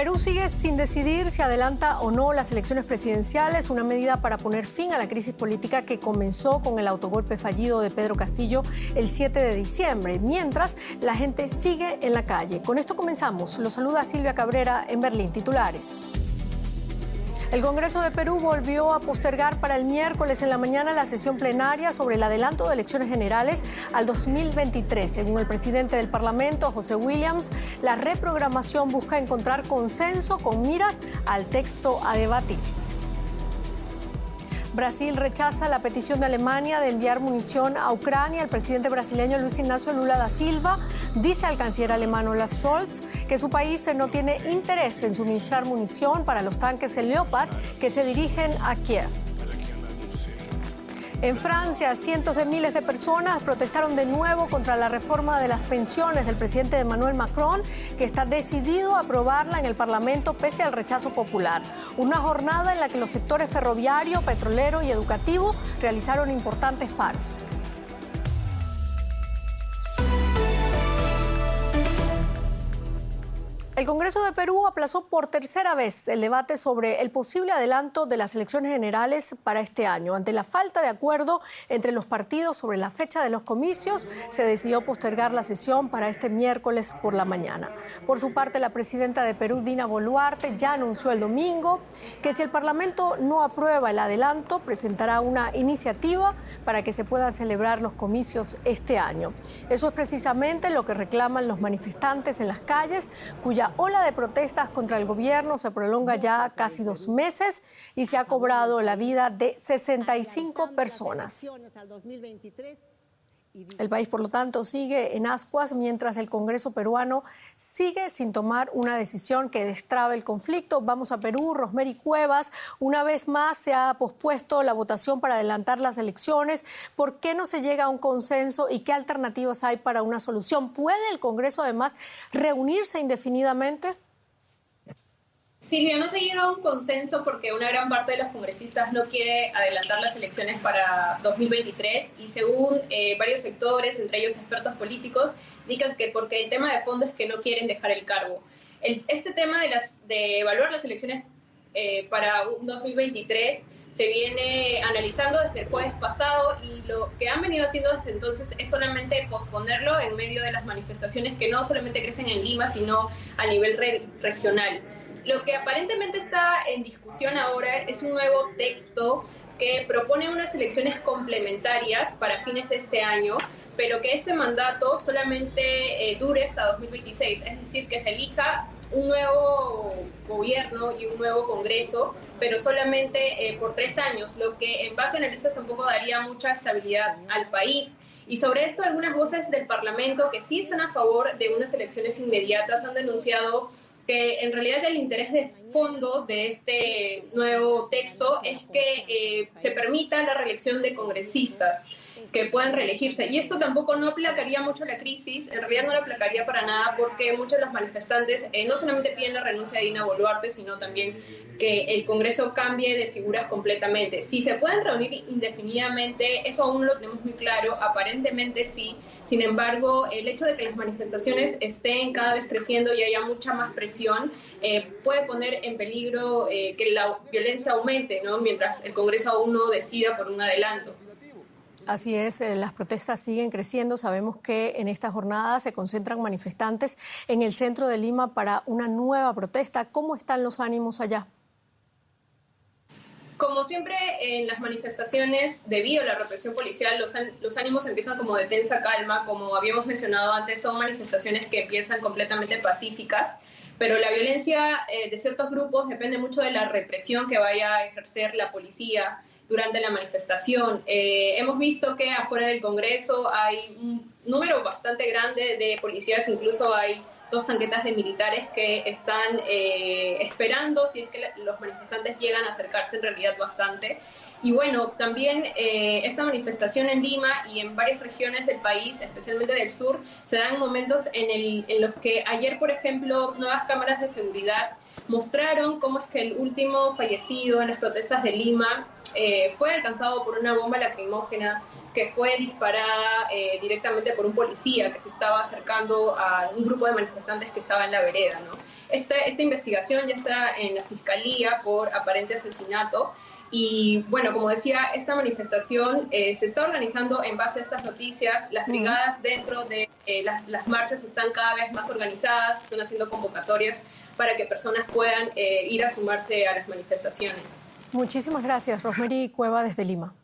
Perú sigue sin decidir si adelanta o no las elecciones presidenciales, una medida para poner fin a la crisis política que comenzó con el autogolpe fallido de Pedro Castillo el 7 de diciembre, mientras la gente sigue en la calle. Con esto comenzamos. Los saluda Silvia Cabrera en Berlín. Titulares. El Congreso de Perú volvió a postergar para el miércoles en la mañana la sesión plenaria sobre el adelanto de elecciones generales al 2023. Según el presidente del Parlamento, José Williams, la reprogramación busca encontrar consenso con miras al texto a debatir. Brasil rechaza la petición de Alemania de enviar munición a Ucrania. El presidente brasileño Luis Ignacio Lula da Silva dice al canciller alemán Olaf Scholz que su país no tiene interés en suministrar munición para los tanques Leopard que se dirigen a Kiev. En Francia, cientos de miles de personas protestaron de nuevo contra la reforma de las pensiones del presidente Emmanuel Macron, que está decidido a aprobarla en el Parlamento pese al rechazo popular. Una jornada en la que los sectores ferroviario, petrolero y educativo realizaron importantes paros. El Congreso de Perú aplazó por tercera vez el debate sobre el posible adelanto de las elecciones generales para este año. Ante la falta de acuerdo entre los partidos sobre la fecha de los comicios, se decidió postergar la sesión para este miércoles por la mañana. Por su parte, la presidenta de Perú, Dina Boluarte, ya anunció el domingo que si el Parlamento no aprueba el adelanto, presentará una iniciativa para que se puedan celebrar los comicios este año. Eso es precisamente lo que reclaman los manifestantes en las calles, cuya ola de protestas contra el gobierno se prolonga ya casi 2 meses y se ha cobrado la vida de 65 personas. El país, por lo tanto, sigue en ascuas mientras el Congreso peruano sigue sin tomar una decisión que destrabe el conflicto. Vamos a Perú. Rosemary Cuevas, una vez más se ha pospuesto la votación para adelantar las elecciones. ¿Por qué no se llega a un consenso y qué alternativas hay para una solución? ¿Puede el Congreso, además, reunirse indefinidamente? Silvia, no se llega a un consenso porque una gran parte de los congresistas no quiere adelantar las elecciones para 2023 y según varios sectores, entre ellos expertos políticos, indican que porque el tema de fondo es que no quieren dejar el cargo. Este tema de evaluar las elecciones para 2023 se viene analizando desde el jueves pasado y lo que han venido haciendo desde entonces es solamente posponerlo en medio de las manifestaciones que no solamente crecen en Lima, sino a nivel regional. Lo que aparentemente está en discusión ahora es un nuevo texto que propone unas elecciones complementarias para fines de este año, pero que este mandato solamente dure hasta 2026, es decir, que se elija un nuevo gobierno y un nuevo Congreso, pero solamente por 3 años, lo que en base a analistas tampoco daría mucha estabilidad al país. Y sobre esto, algunas voces del Parlamento que sí están a favor de unas elecciones inmediatas han denunciado que en realidad el interés de fondo de este nuevo texto es que se permita la reelección de congresistas que puedan reelegirse. Y esto tampoco no aplacaría mucho la crisis, en realidad no la aplacaría para nada porque muchos de los manifestantes no solamente piden la renuncia de Dina Boluarte, sino también que el Congreso cambie de figuras completamente. Si se pueden reunir indefinidamente, eso aún no lo tenemos muy claro, aparentemente sí. Sin embargo, el hecho de que las manifestaciones estén cada vez creciendo y haya mucha más presión puede poner en peligro que la violencia aumente, ¿no? Mientras el Congreso aún no decida por un adelanto. Así es, las protestas siguen creciendo. Sabemos que en esta jornada se concentran manifestantes en el centro de Lima para una nueva protesta. ¿Cómo están los ánimos allá? Como siempre en las manifestaciones, debido a la represión policial, los ánimos empiezan como de tensa calma. Como habíamos mencionado antes, son manifestaciones que empiezan completamente pacíficas, pero la violencia de ciertos grupos depende mucho de la represión que vaya a ejercer la policía durante la manifestación. Hemos visto que afuera del Congreso hay un número bastante grande de policías, incluso hay 2 tanquetas de militares que están esperando si es que los manifestantes llegan a acercarse en realidad bastante. Y bueno, también esta manifestación en Lima y en varias regiones del país, especialmente del sur, se dan momentos en los que ayer, por ejemplo, nuevas cámaras de seguridad mostraron cómo es que el último fallecido en las protestas de Lima fue alcanzado por una bomba lacrimógena que fue disparada directamente por un policía que se estaba acercando a un grupo de manifestantes que estaba en la vereda, ¿no? Esta investigación ya está en la fiscalía por aparente asesinato. Y bueno, como decía, esta manifestación se está organizando en base a estas noticias. Las brigadas dentro de las marchas están cada vez más organizadas, están haciendo convocatorias para que personas puedan ir a sumarse a las manifestaciones. Muchísimas gracias, Rosemary Cueva desde Lima.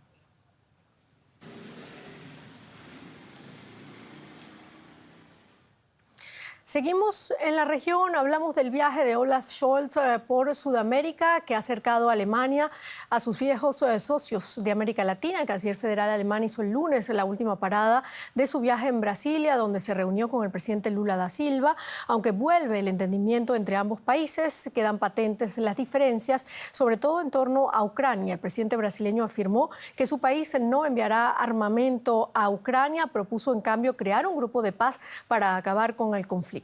Seguimos en la región, hablamos del viaje de Olaf Scholz por Sudamérica, que ha acercado a Alemania a sus viejos socios de América Latina. El canciller federal alemán hizo el lunes la última parada de su viaje en Brasilia, donde se reunió con el presidente Lula da Silva. Aunque vuelve el entendimiento entre ambos países, quedan patentes las diferencias, sobre todo en torno a Ucrania. El presidente brasileño afirmó que su país no enviará armamento a Ucrania, propuso en cambio crear un grupo de paz para acabar con el conflicto.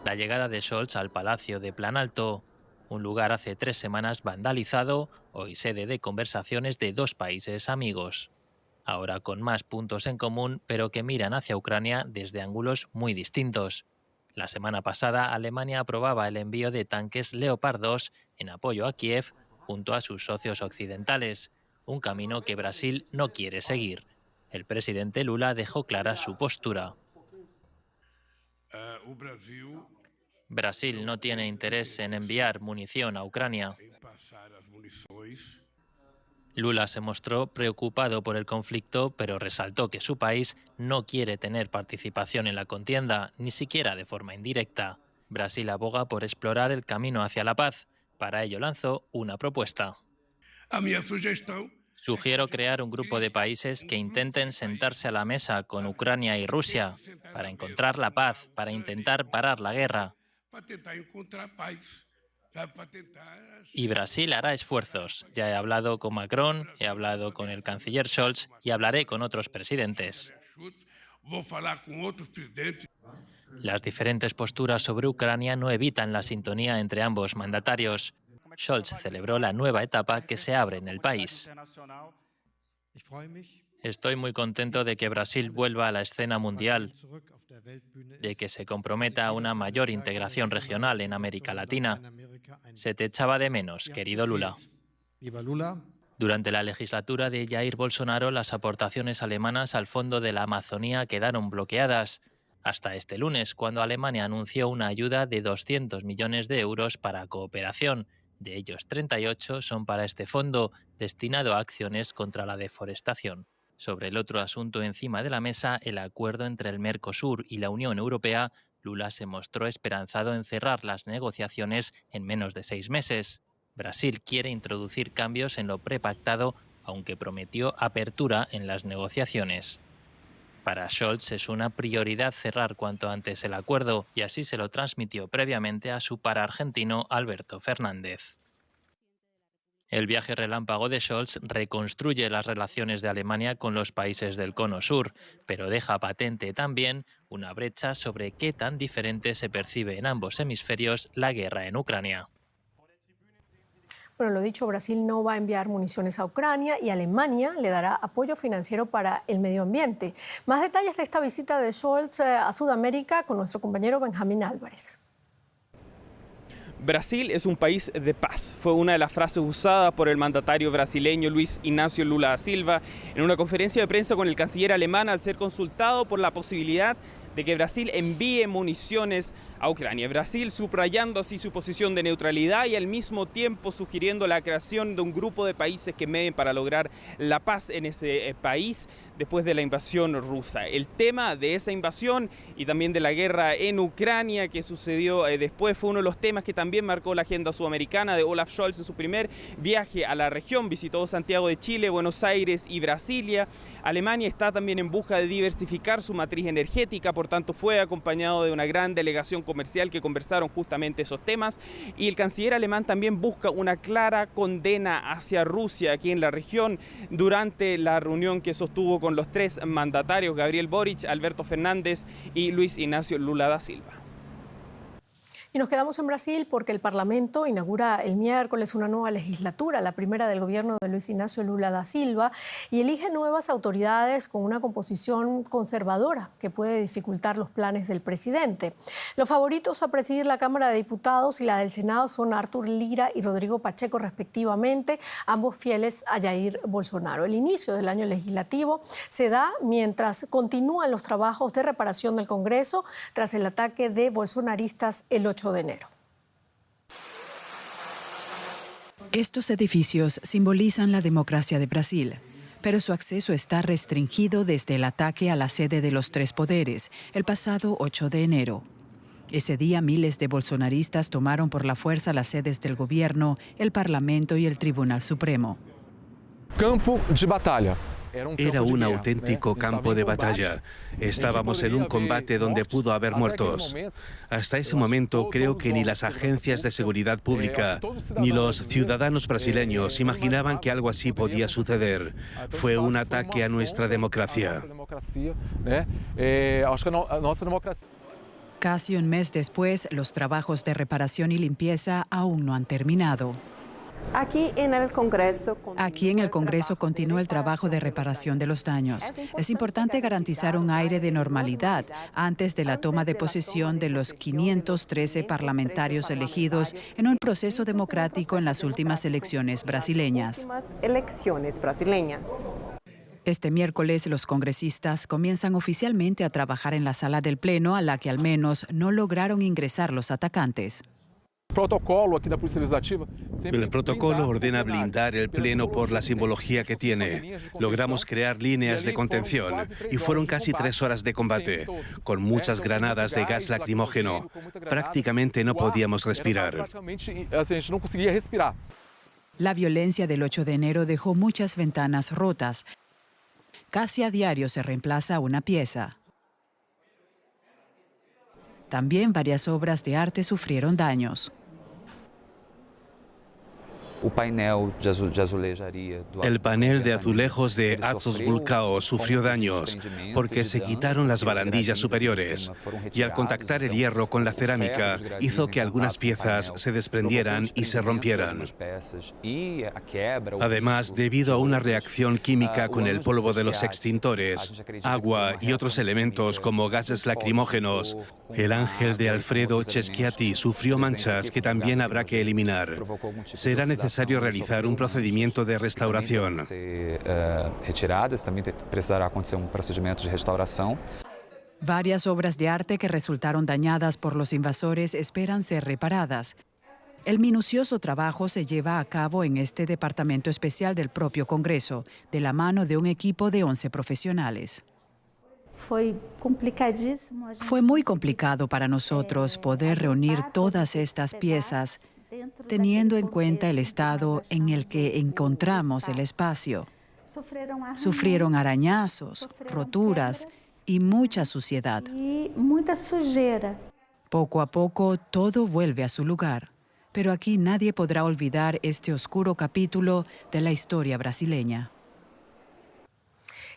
La llegada de Scholz al Palacio de Planalto, un lugar hace 3 semanas vandalizado, hoy sede de conversaciones de 2 países amigos. Ahora con más puntos en común, pero que miran hacia Ucrania desde ángulos muy distintos. La semana pasada, Alemania aprobaba el envío de tanques Leopard 2 en apoyo a Kiev junto a sus socios occidentales, un camino que Brasil no quiere seguir. El presidente Lula dejó clara su postura. Brasil no tiene interés en enviar munición a Ucrania. Lula se mostró preocupado por el conflicto, pero resaltó que su país no quiere tener participación en la contienda, ni siquiera de forma indirecta. Brasil aboga por explorar el camino hacia la paz. Para ello lanzó una propuesta. Sugiero crear un grupo de países que intenten sentarse a la mesa con Ucrania y Rusia para encontrar la paz, para intentar parar la guerra. Y Brasil hará esfuerzos. Ya he hablado con Macron, he hablado con el canciller Scholz y hablaré con otros presidentes. Las diferentes posturas sobre Ucrania no evitan la sintonía entre ambos mandatarios. Scholz celebró la nueva etapa que se abre en el país. Estoy muy contento de que Brasil vuelva a la escena mundial, de que se comprometa a una mayor integración regional en América Latina. Se te echaba de menos, querido Lula. Durante la legislatura de Jair Bolsonaro, las aportaciones alemanas al Fondo de la Amazonía quedaron bloqueadas, hasta este lunes, cuando Alemania anunció una ayuda de 200 millones de euros para cooperación. De ellos, 38 son para este fondo, destinado a acciones contra la deforestación. Sobre el otro asunto encima de la mesa, el acuerdo entre el Mercosur y la Unión Europea, Lula se mostró esperanzado en cerrar las negociaciones en menos de 6 meses. Brasil quiere introducir cambios en lo prepactado, aunque prometió apertura en las negociaciones. Para Scholz es una prioridad cerrar cuanto antes el acuerdo, y así se lo transmitió previamente a su par argentino Alberto Fernández. El viaje relámpago de Scholz reconstruye las relaciones de Alemania con los países del Cono Sur, pero deja patente también una brecha sobre qué tan diferente se percibe en ambos hemisferios la guerra en Ucrania. Bueno, lo dicho, Brasil no va a enviar municiones a Ucrania y Alemania le dará apoyo financiero para el medio ambiente. Más detalles de esta visita de Scholz a Sudamérica con nuestro compañero Benjamín Álvarez. Brasil es un país de paz. Fue una de las frases usadas por el mandatario brasileño Luis Inácio Lula da Silva en una conferencia de prensa con el canciller alemán al ser consultado por la posibilidad de que Brasil envíe municiones a Ucrania. Brasil subrayando así su posición de neutralidad y al mismo tiempo sugiriendo la creación de un grupo de países que medien para lograr la paz en ese país después de la invasión rusa. El tema de esa invasión y también de la guerra en Ucrania que sucedió después fue uno de los temas que también marcó la agenda sudamericana de Olaf Scholz en su primer viaje a la región. Visitó Santiago de Chile, Buenos Aires y Brasilia. Alemania está también en busca de diversificar su matriz energética, por tanto fue acompañado de una gran delegación comercial que conversaron justamente esos temas, y el canciller alemán también busca una clara condena hacia Rusia aquí en la región durante la reunión que sostuvo con los 3 mandatarios, Gabriel Boric, Alberto Fernández y Luis Inácio Lula da Silva. Y nos quedamos en Brasil porque el Parlamento inaugura el miércoles una nueva legislatura, la primera del gobierno de Luis Inácio Lula da Silva, y elige nuevas autoridades con una composición conservadora que puede dificultar los planes del presidente. Los favoritos a presidir la Cámara de Diputados y la del Senado son Arthur Lira y Rodrigo Pacheco respectivamente, ambos fieles a Jair Bolsonaro. El inicio del año legislativo se da mientras continúan los trabajos de reparación del Congreso tras el ataque de bolsonaristas el 8 de enero. Estos edificios simbolizan la democracia de Brasil, pero su acceso está restringido desde el ataque a la sede de los tres poderes el pasado 8 de enero. Ese día miles de bolsonaristas tomaron por la fuerza las sedes del gobierno, el Parlamento y el Tribunal Supremo. Campo de batalla. Era un auténtico campo de batalla. Estábamos en un combate donde pudo haber muertos. Hasta ese momento creo que ni las agencias de seguridad pública ni los ciudadanos brasileños imaginaban que algo así podía suceder. Fue un ataque a nuestra democracia. Casi un mes después, los trabajos de reparación y limpieza aún no han terminado. Aquí en el Congreso continúa el trabajo de reparación de los daños. Es importante garantizar un aire de normalidad antes de la toma de posesión de los 513 parlamentarios elegidos en un proceso democrático en las últimas elecciones brasileñas. Este miércoles, los congresistas comienzan oficialmente a trabajar en la sala del Pleno, a la que al menos no lograron ingresar los atacantes. El protocolo ordena blindar el Pleno por la simbología que tiene. Logramos crear líneas de contención y fueron casi 3 horas de combate, con muchas granadas de gas lacrimógeno. Prácticamente no podíamos respirar. La violencia del 8 de enero dejó muchas ventanas rotas. Casi a diario se reemplaza una pieza. También varias obras de arte sufrieron daños. El panel de azulejos de Aços Vulcão sufrió daños porque se quitaron las barandillas superiores y al contactar el hierro con la cerámica hizo que algunas piezas se desprendieran y se rompieran. Además, debido a una reacción química con el polvo de los extintores, agua y otros elementos como gases lacrimógenos, el ángel de Alfredo Cheschiati sufrió manchas que también habrá que eliminar. Será necesario realizar un procedimiento de restauración. Varias obras de arte que resultaron dañadas por los invasores esperan ser reparadas. El minucioso trabajo se lleva a cabo en este departamento especial del propio Congreso, de la mano de un equipo de 11 profesionales. Fue muy complicado para nosotros poder reunir todas estas piezas, teniendo en cuenta el estado en el que encontramos el espacio. Sufrieron arañazos, roturas y mucha suciedad. Poco a poco todo vuelve a su lugar, pero aquí nadie podrá olvidar este oscuro capítulo de la historia brasileña.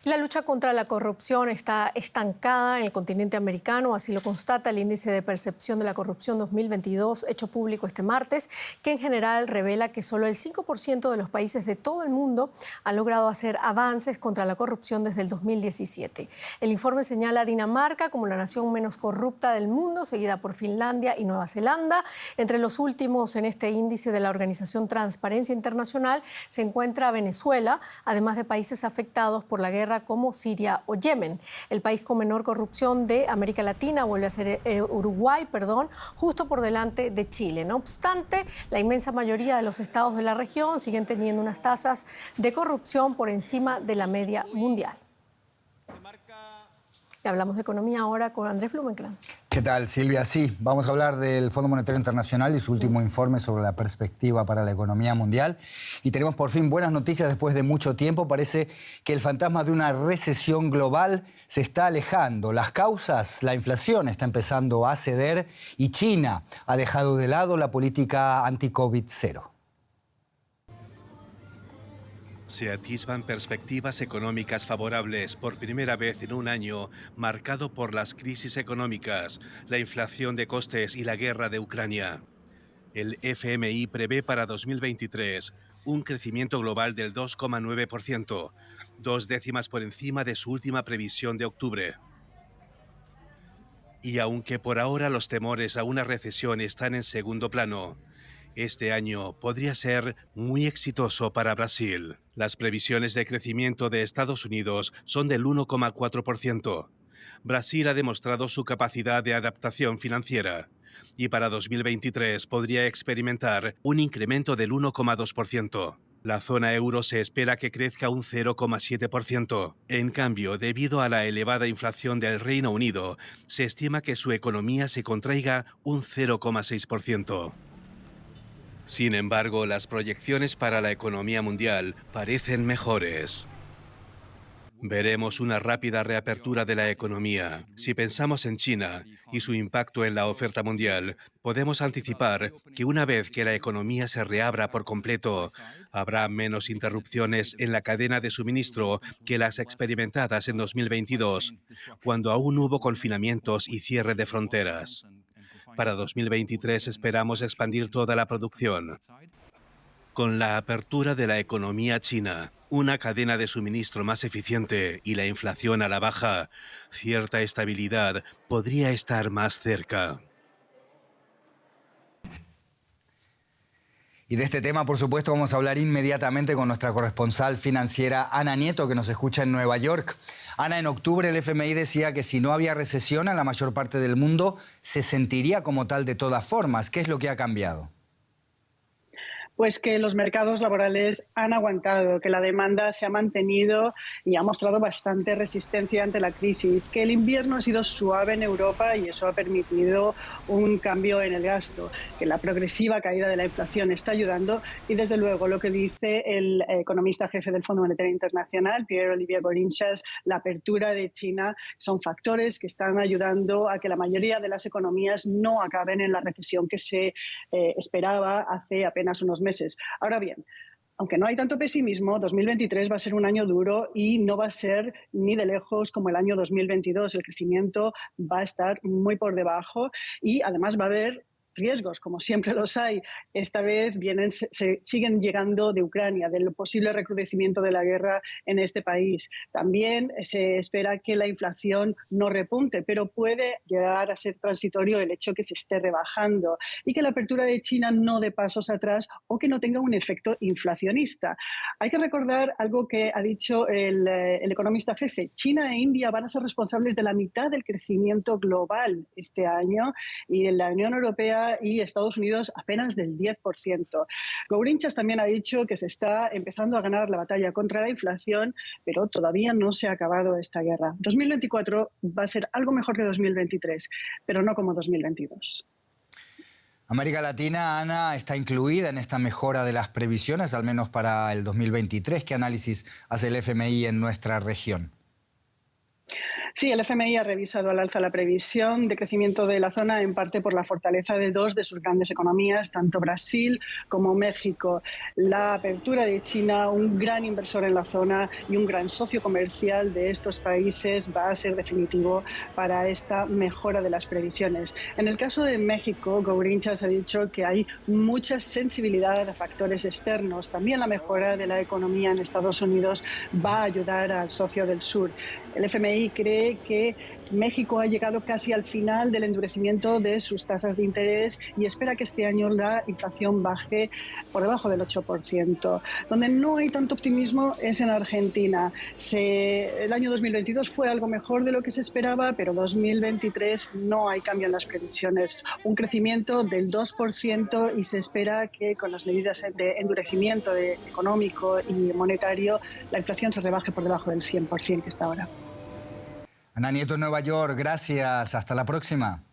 La lucha contra la corrupción está estancada en el continente americano, así lo constata el índice de percepción de la corrupción 2022 hecho público este martes, que en general revela que solo el 5% de los países de todo el mundo han logrado hacer avances contra la corrupción desde el 2017. El informe señala a Dinamarca como la nación menos corrupta del mundo, seguida por Finlandia y Nueva Zelanda. Entre los últimos en este índice de la organización Transparencia Internacional se encuentra Venezuela, además de países afectados por la guerra como Siria o Yemen. El país con menor corrupción de América Latina vuelve a ser Uruguay, justo por delante de Chile. No obstante, la inmensa mayoría de los estados de la región siguen teniendo unas tasas de corrupción por encima de la media mundial. Y hablamos de economía ahora con Andrés Blumenkranz. ¿Qué tal, Silvia? Sí, vamos a hablar del Fondo Monetario Internacional y su último informe sobre la perspectiva para la economía mundial. Y tenemos por fin buenas noticias después de mucho tiempo. Parece que el fantasma de una recesión global se está alejando. Las causas, la inflación está empezando a ceder y China ha dejado de lado la política anti-COVID 0. Se atisban perspectivas económicas favorables por primera vez en un año marcado por las crisis económicas, la inflación de costes y la guerra de Ucrania. El FMI prevé para 2023 un crecimiento global del 2,9%, 2 décimas por encima de su última previsión de octubre. Y aunque por ahora los temores a una recesión están en segundo plano, este año podría ser muy exitoso para Brasil. Las previsiones de crecimiento de Estados Unidos son del 1,4%. Brasil ha demostrado su capacidad de adaptación financiera y para 2023 podría experimentar un incremento del 1,2%. La zona euro se espera que crezca un 0,7%. En cambio, debido a la elevada inflación del Reino Unido, se estima que su economía se contraiga un 0,6%. Sin embargo, las proyecciones para la economía mundial parecen mejores. Veremos una rápida reapertura de la economía. Si pensamos en China y su impacto en la oferta mundial, podemos anticipar que una vez que la economía se reabra por completo, habrá menos interrupciones en la cadena de suministro que las experimentadas en 2022, cuando aún hubo confinamientos y cierre de fronteras. Para 2023 esperamos expandir toda la producción. Con la apertura de la economía china, una cadena de suministro más eficiente y la inflación a la baja, cierta estabilidad podría estar más cerca. Y de este tema, por supuesto, vamos a hablar inmediatamente con nuestra corresponsal financiera Ana Nieto, que nos escucha en Nueva York. Ana, en octubre el FMI decía que si no había recesión en la mayor parte del mundo, se sentiría como tal de todas formas. ¿Qué es lo que ha cambiado? Pues que los mercados laborales han aguantado, que la demanda se ha mantenido y ha mostrado bastante resistencia ante la crisis, que el invierno ha sido suave en Europa y eso ha permitido un cambio en el gasto, que la progresiva caída de la inflación está ayudando y desde luego lo que dice el economista jefe del Fondo Monetario Internacional, Pierre-Olivier Gourinchas, la apertura de China son factores que están ayudando a que la mayoría de las economías no acaben en la recesión que se esperaba hace apenas unos meses. Ahora bien, aunque no hay tanto pesimismo, 2023 va a ser un año duro y no va a ser ni de lejos como el año 2022. El crecimiento va a estar muy por debajo y además va a haber riesgos, como siempre los hay. Esta vez siguen llegando de Ucrania, del posible recrudecimiento de la guerra en este país. También se espera que la inflación no repunte, pero puede llegar a ser transitorio el hecho que se esté rebajando y que la apertura de China no dé pasos atrás o que no tenga un efecto inflacionista. Hay que recordar algo que ha dicho el economista jefe. China e India van a ser responsables de la mitad del crecimiento global este año y en la Unión Europea y Estados Unidos apenas del 10%. Gourinchas también ha dicho que se está empezando a ganar la batalla contra la inflación, pero todavía no se ha acabado esta guerra. 2024 va a ser algo mejor que 2023, pero no como 2022. América Latina, Ana, está incluida en esta mejora de las previsiones, al menos para el 2023. ¿Qué análisis hace el FMI en nuestra región? Sí, el FMI ha revisado al alza la previsión de crecimiento de la zona, en parte por la fortaleza de dos de sus grandes economías, tanto Brasil como México. La apertura de China, un gran inversor en la zona y un gran socio comercial de estos países, va a ser definitivo para esta mejora de las previsiones. En el caso de México, Gourinchas ha dicho que hay mucha sensibilidad a factores externos. También la mejora de la economía en Estados Unidos va a ayudar al socio del sur. El FMI cree que México ha llegado casi al final del endurecimiento de sus tasas de interés y espera que este año la inflación baje por debajo del 8%. Donde no hay tanto optimismo es en Argentina. El año 2022 fue algo mejor de lo que se esperaba, pero 2023 no hay cambio en las previsiones. Un crecimiento del 2% y se espera que con las medidas de endurecimiento económico y monetario la inflación se rebaje por debajo del 100% que está ahora. Ana Nieto en Nueva York, gracias. Hasta la próxima.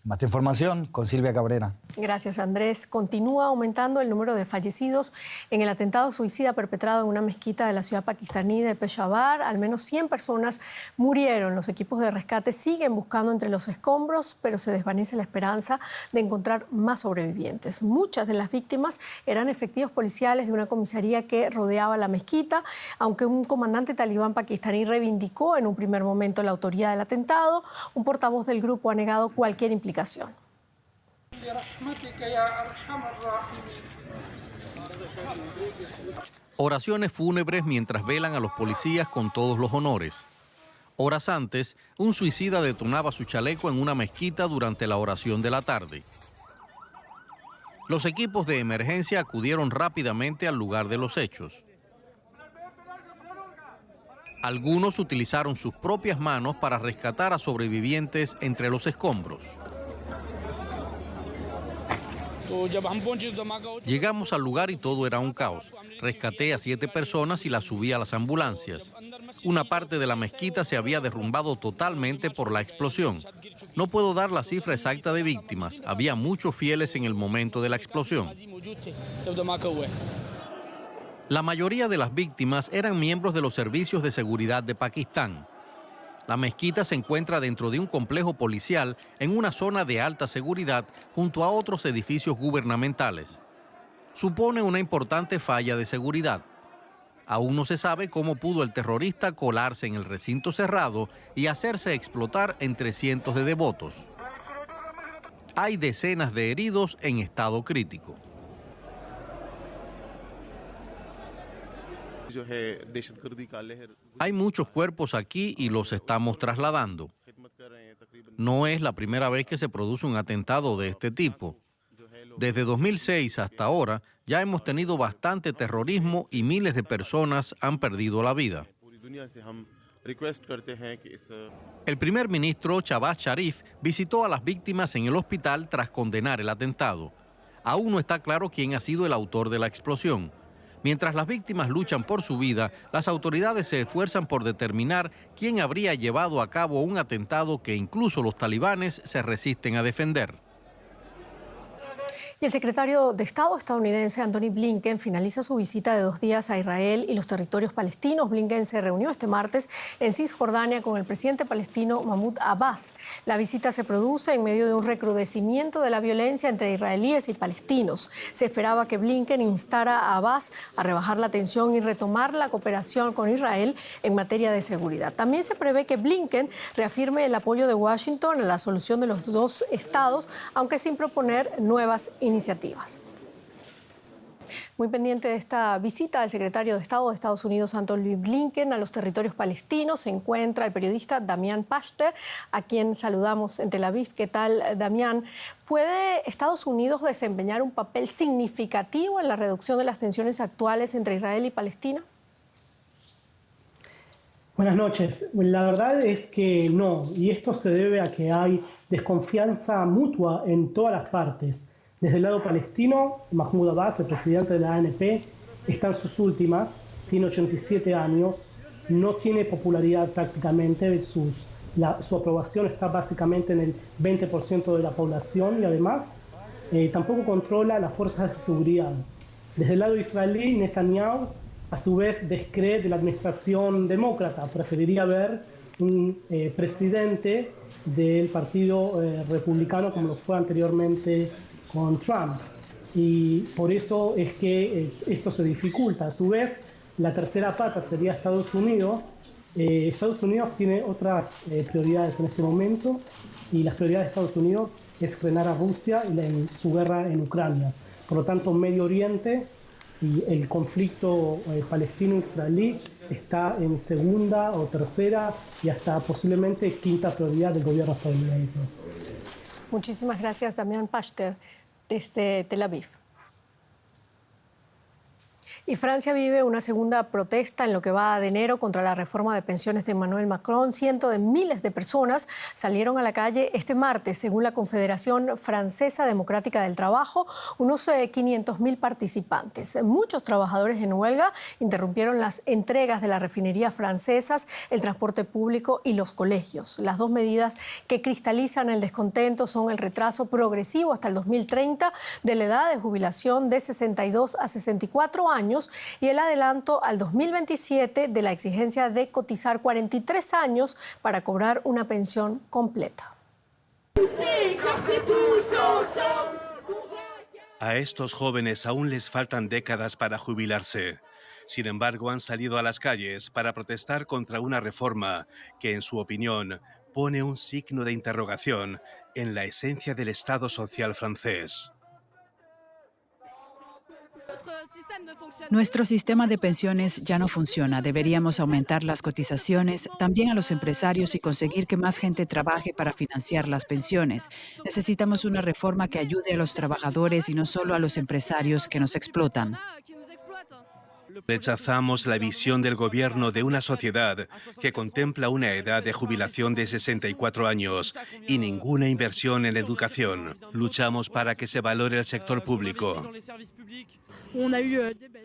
Más información con Silvia Cabrera. Gracias, Andrés. Continúa aumentando el número de fallecidos en el atentado suicida perpetrado en una mezquita de la ciudad pakistaní de Peshawar. Al menos 100 personas murieron. Los equipos de rescate siguen buscando entre los escombros, pero se desvanece la esperanza de encontrar más sobrevivientes. Muchas de las víctimas eran efectivos policiales de una comisaría que rodeaba la mezquita, aunque un comandante talibán pakistaní reivindicó en un primer momento la autoría del atentado. Un portavoz del grupo ha negado cualquier implicación. Oraciones fúnebres mientras velan a los policías con todos los honores. Horas antes, un suicida detonaba su chaleco en una mezquita durante la oración de la tarde. Los equipos de emergencia acudieron rápidamente al lugar de los hechos. Algunos utilizaron sus propias manos para rescatar a sobrevivientes entre los escombros. Llegamos al lugar y todo era un caos. Rescaté a 7 personas y las subí a las ambulancias. Una parte de la mezquita se había derrumbado totalmente por la explosión. No puedo dar la cifra exacta de víctimas. Había muchos fieles en el momento de la explosión. La mayoría de las víctimas eran miembros de los servicios de seguridad de Pakistán. La mezquita se encuentra dentro de un complejo policial en una zona de alta seguridad junto a otros edificios gubernamentales. Supone una importante falla de seguridad. Aún no se sabe cómo pudo el terrorista colarse en el recinto cerrado y hacerse explotar entre cientos de devotos. Hay decenas de heridos en estado crítico. Hay muchos cuerpos aquí y los estamos trasladando. No es la primera vez que se produce un atentado de este tipo. Desde 2006 hasta ahora ya hemos tenido bastante terrorismo y miles de personas han perdido la vida. El primer ministro Shahbaz Sharif visitó a las víctimas en el hospital tras condenar el atentado. Aún no está claro quién ha sido el autor de la explosión. Mientras las víctimas luchan por su vida, las autoridades se esfuerzan por determinar quién habría llevado a cabo un atentado que incluso los talibanes se resisten a defender. Y el secretario de Estado estadounidense Antony Blinken finaliza su visita de 2 días a Israel y los territorios palestinos. Blinken se reunió este martes en Cisjordania con el presidente palestino Mahmoud Abbas. La visita se produce en medio de un recrudecimiento de la violencia entre israelíes y palestinos. Se esperaba que Blinken instara a Abbas a rebajar la tensión y retomar la cooperación con Israel en materia de seguridad. También se prevé que Blinken reafirme el apoyo de Washington a la solución de los 2 estados, aunque sin proponer nuevas iniciativas. Muy pendiente de esta visita del secretario de Estado de Estados Unidos, Antony Blinken, a los territorios palestinos, se encuentra el periodista Damián Pachter, a quien saludamos en Tel Aviv. ¿Qué tal, Damián? ¿Puede Estados Unidos desempeñar un papel significativo en la reducción de las tensiones actuales entre Israel y Palestina? Buenas noches. La verdad es que no, y esto se debe a que hay desconfianza mutua en todas las partes. Desde el lado palestino, Mahmoud Abbas, el presidente de la ANP, está en sus últimas, tiene 87 años, no tiene popularidad prácticamente, su aprobación está básicamente en el 20% de la población y además tampoco controla las fuerzas de seguridad. Desde el lado israelí, Netanyahu a su vez descree de la administración demócrata, preferiría ver un presidente del partido republicano como lo fue anteriormente con Trump, y por eso es que esto se dificulta. A su vez, la tercera pata sería Estados Unidos. Estados Unidos tiene otras prioridades en este momento, y las prioridades de Estados Unidos es frenar a Rusia en su guerra en Ucrania. Por lo tanto, Medio Oriente y el conflicto palestino-israelí está en segunda o tercera y hasta posiblemente quinta prioridad del gobierno estadounidense. Muchísimas gracias, Damián Pachter, desde Tel Aviv. Y Francia vive una segunda protesta en lo que va de enero contra la reforma de pensiones de Emmanuel Macron. Cientos de miles de personas salieron a la calle este martes, según la Confederación Francesa Democrática del Trabajo, unos 500.000 participantes. Muchos trabajadores en huelga interrumpieron las entregas de las refinerías francesas, el transporte público y los colegios. Las dos medidas que cristalizan el descontento son el retraso progresivo hasta el 2030 de la edad de jubilación de 62 a 64 años y el adelanto al 2027 de la exigencia de cotizar 43 años para cobrar una pensión completa. A estos jóvenes aún les faltan décadas para jubilarse. Sin embargo, han salido a las calles para protestar contra una reforma que, en su opinión, pone un signo de interrogación en la esencia del Estado social francés. Nuestro sistema de pensiones ya no funciona. Deberíamos aumentar las cotizaciones también a los empresarios y conseguir que más gente trabaje para financiar las pensiones. Necesitamos una reforma que ayude a los trabajadores y no solo a los empresarios que nos explotan. Rechazamos la visión del gobierno de una sociedad que contempla una edad de jubilación de 64 años y ninguna inversión en educación. Luchamos para que se valore el sector público.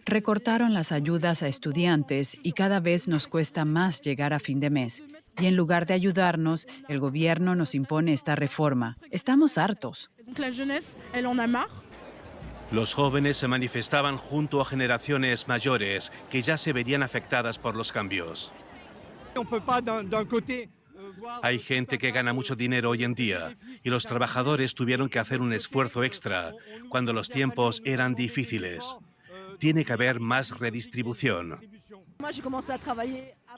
Recortaron las ayudas a estudiantes y cada vez nos cuesta más llegar a fin de mes. Y en lugar de ayudarnos, el gobierno nos impone esta reforma. Estamos hartos. Los jóvenes se manifestaban junto a generaciones mayores que ya se verían afectadas por los cambios. Hay gente que gana mucho dinero hoy en día y los trabajadores tuvieron que hacer un esfuerzo extra cuando los tiempos eran difíciles. Tiene que haber más redistribución.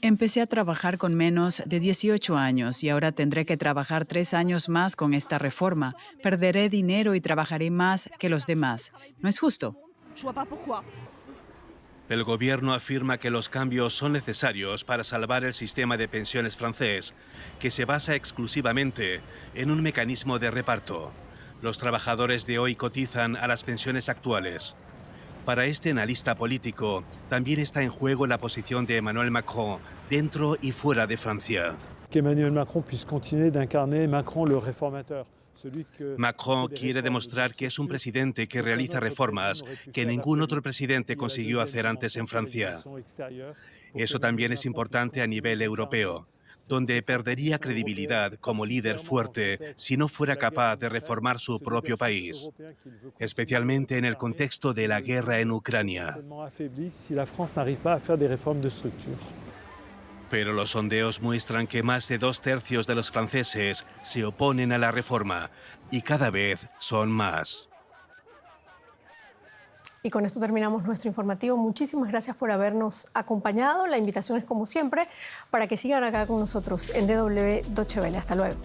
Empecé a trabajar con menos de 18 años y ahora tendré que trabajar 3 años más con esta reforma. Perderé dinero y trabajaré más que los demás. ¿No es justo? El gobierno afirma que los cambios son necesarios para salvar el sistema de pensiones francés, que se basa exclusivamente en un mecanismo de reparto. Los trabajadores de hoy cotizan a las pensiones actuales. Para este analista político, también está en juego la posición de Emmanuel Macron dentro y fuera de Francia. Que Emmanuel Macron puisse continuer d'incarner Macron le réformateur. Macron quiere demostrar que es un presidente que realiza reformas que ningún otro presidente consiguió hacer antes en Francia. Eso también es importante a nivel europeo, donde perdería credibilidad como líder fuerte si no fuera capaz de reformar su propio país, especialmente en el contexto de la guerra en Ucrania. Pero los sondeos muestran que más de 2/3 de los franceses se oponen a la reforma y cada vez son más. Y con esto terminamos nuestro informativo. Muchísimas gracias por habernos acompañado. La invitación es como siempre para que sigan acá con nosotros en DW Deutsche Welle. Hasta luego.